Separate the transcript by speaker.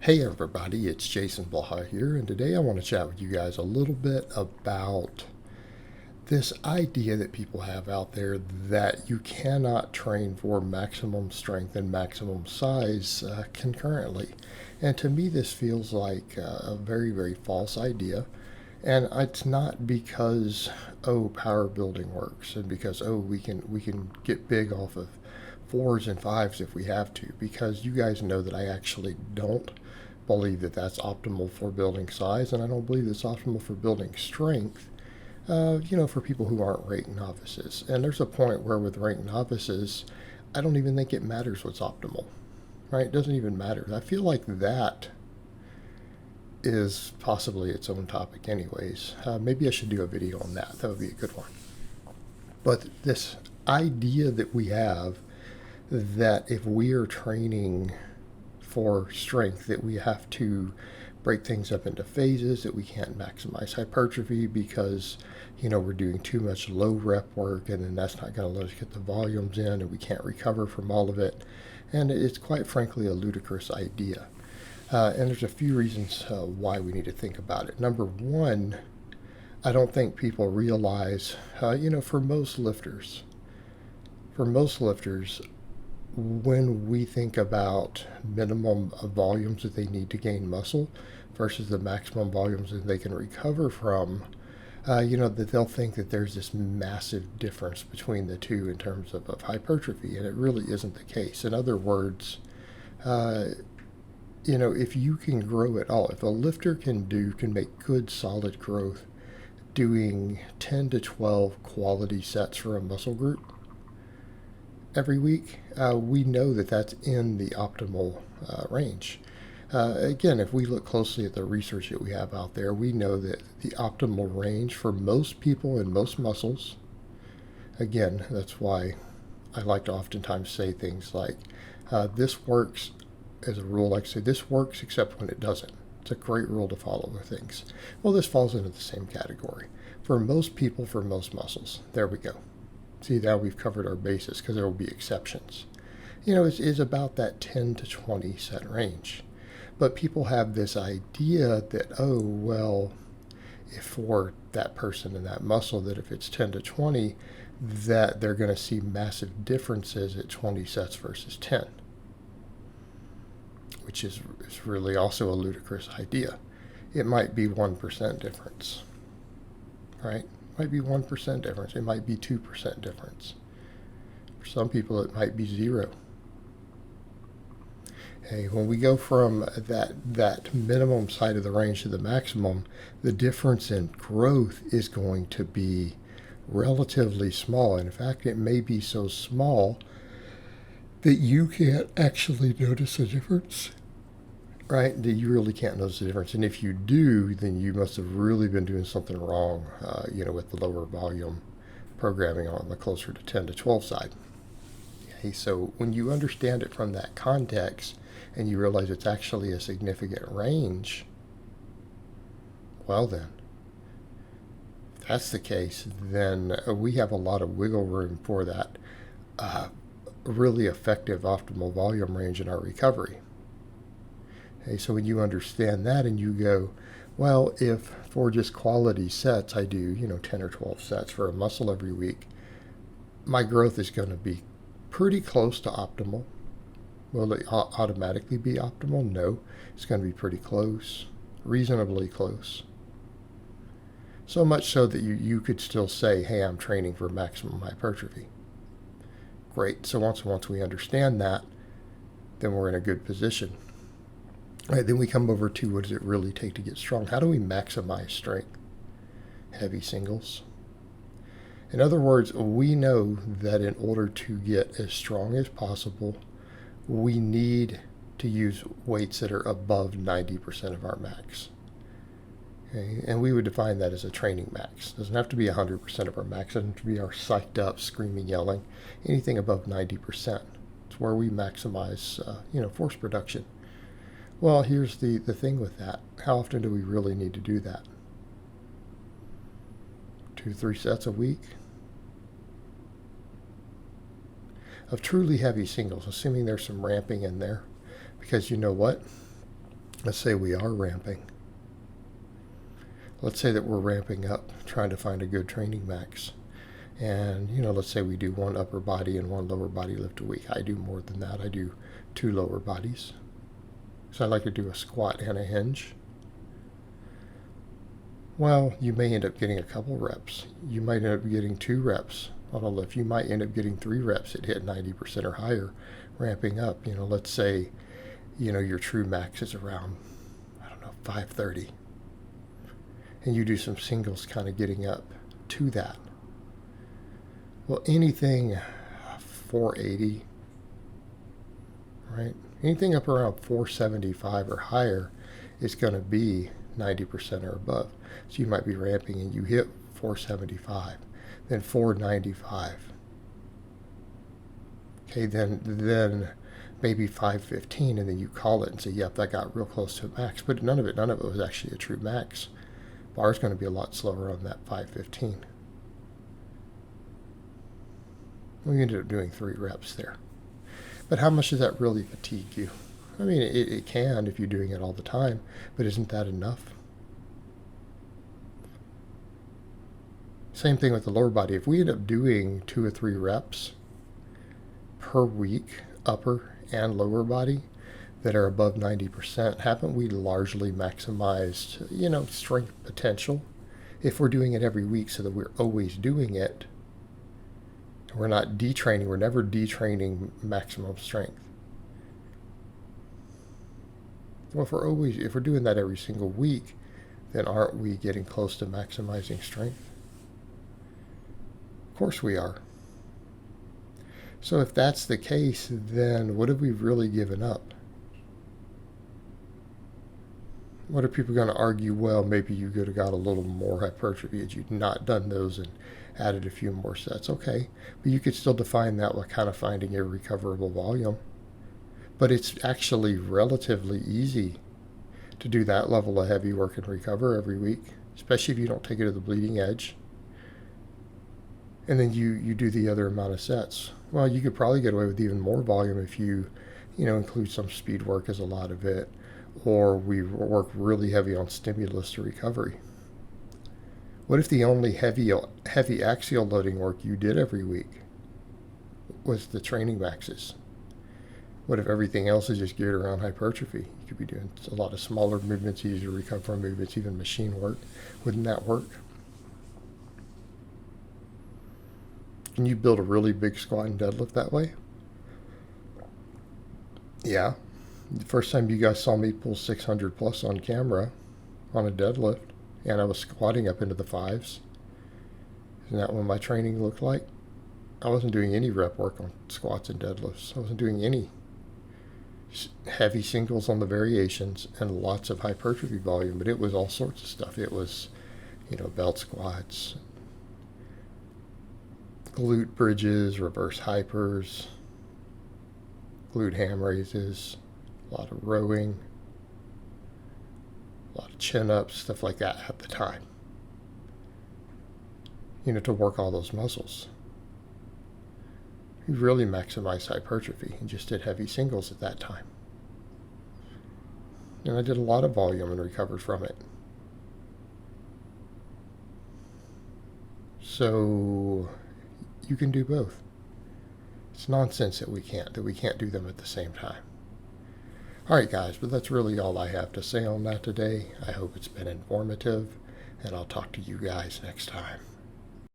Speaker 1: Hey everybody, it's Jason Blaha here, and today I want to chat with you guys a little bit about this idea that people have out there that you cannot train for maximum strength and maximum size concurrently. And to me, this feels like a very, very false idea. And it's not because power building works and because we can get big off of fours and fives if we have to, because you guys know that I actually don't believe that that's optimal for building size, and I don't believe it's optimal for building strength. For people who aren't ranked novices. And there's a point where with ranked novices, I don't even think it matters what's optimal, right? It doesn't even matter. I feel like that is possibly its own topic, anyways. Maybe I should do a video on that. That would be a good one. But this idea that we have that if we are training for strength, that we have to break things up into phases, that we can't maximize hypertrophy because we're doing too much low rep work, and then that's not going to let us get the volumes in, and we can't recover from all of it. And it's quite frankly a ludicrous idea. And there's a few reasons why we need to think about it. Number one, I don't think people realize, for most lifters, when we think about minimum volumes that they need to gain muscle versus the maximum volumes that they can recover from, that they'll think that there's this massive difference between the two in terms of hypertrophy, and it really isn't the case. In other words, if you can grow at all, if a lifter can make good solid growth doing 10 to 12 quality sets for a muscle group every week, we know that that's in the optimal range. Again, if we look closely at the research that we have out there, we know that the optimal range for most people and most muscles, again, that's why I like to oftentimes say things like, this works as a rule. Like I say, this works except when it doesn't. It's a great rule to follow with things. Well, this falls into the same category. For most people, for most muscles. There we go. See, now we've covered our bases because there will be exceptions. It's about that 10 to 20 set range. But people have this idea that, if for that person and that muscle, that if it's 10 to 20, that they're going to see massive differences at 20 sets versus 10, which is really also a ludicrous idea. It might be 1% difference, right? It might be 1% difference. It might be 2% difference. For some people, it might be zero. Hey, when we go from that minimum side of the range to the maximum, the difference in growth is going to be relatively small. And in fact, it may be so small that you can't actually notice a difference, right? That you really can't notice the difference. And if you do, then you must have really been doing something wrong, with the lower volume programming on the closer to 10 to 12 side. Okay, so when you understand it from that context and you realize it's actually a significant range, well then, if that's the case, then we have a lot of wiggle room for that really effective optimal volume range in our recovery. Okay, so when you understand that and you go, well, if for just quality sets I do 10 or 12 sets for a muscle every week, my growth is going to be pretty close to optimal. Will it automatically be optimal? No, it's going to be pretty close, reasonably close. So much so that you could still say, hey, I'm training for maximum hypertrophy. Great. So once we understand that, then we're in a good position. All right, then we come over to, what does it really take to get strong? How do we maximize strength? Heavy singles. In other words, we know that in order to get as strong as possible, we need to use weights that are above 90% of our max. Okay? And we would define that as a training max. It doesn't have to be 100% of our max. It doesn't have to be our psyched up, screaming, yelling. Anything above 90%. It's where we maximize, force production. Well, here's the thing with that. How often do we really need to do that? 2 to 3 sets a week? Of truly heavy singles, assuming there's some ramping in there. Because you know what? let's say we are ramping. Let's say that we're ramping up, trying to find a good training max. And, let's say we do one upper body and one lower body lift a week. I do more than that. I do 2 lower bodies. So I like to do a squat and a hinge. Well, you may end up getting a couple reps. You might end up getting 2 reps on a lift. You might end up getting 3 reps that hit 90% or higher, ramping up. Let's say, your true max is around, 530. And you do some singles kind of getting up to that. Well, anything 480, right? Anything up around 475 or higher is going to be 90% or above. So you might be ramping and you hit 475, then 495. Okay, then maybe 515, and then you call it and say, yep, that got real close to a max. But none of it was actually a true max. Bar's going to be a lot slower on that 515. We ended up doing 3 reps there. But how much does that really fatigue you? I mean, it can if you're doing it all the time, but isn't that enough? Same thing with the lower body. If we end up doing 2 or 3 reps per week, upper and lower body, that are above 90%, haven't we largely maximized, strength potential? If we're doing it every week so that we're always doing it, we're not detraining, we're never detraining maximum strength. Well, if we're doing that every single week, then aren't we getting close to maximizing strength? Of course we are. So if that's the case, then what have we really given up? What are people going to argue? Well, maybe you could have got a little more hypertrophy had you not done those and added a few more sets. Okay, but you could still define that by kind of finding a recoverable volume. But it's actually relatively easy to do that level of heavy work and recover every week, especially if you don't take it to the bleeding edge. And then you do the other amount of sets. Well, you could probably get away with even more volume if you include some speed work as a lot of it, or we work really heavy on stimulus to recovery. What if the only heavy axial loading work you did every week was the training maxes? What if everything else is just geared around hypertrophy? You could be doing a lot of smaller movements, easier to recover from movements, even machine work. Wouldn't that work? Can you build a really big squat and deadlift that way? Yeah. The first time you guys saw me pull 600 plus on camera on a deadlift, and I was squatting up into the 5s. Isn't that what my training looked like? I wasn't doing any rep work on squats and deadlifts. I wasn't doing any heavy singles on the variations and lots of hypertrophy volume, but it was all sorts of stuff. It was, belt squats, glute bridges, reverse hypers, glute ham raises, a lot of rowing, a lot of chin-ups, stuff like that at the time, to work all those muscles. We really maximized hypertrophy and just did heavy singles at that time. And I did a lot of volume and recovered from it. So you can do both. It's nonsense that we can't do them at the same time. All right, guys, but that's really all I have to say on that today. I hope it's been informative, and I'll talk to you guys next time.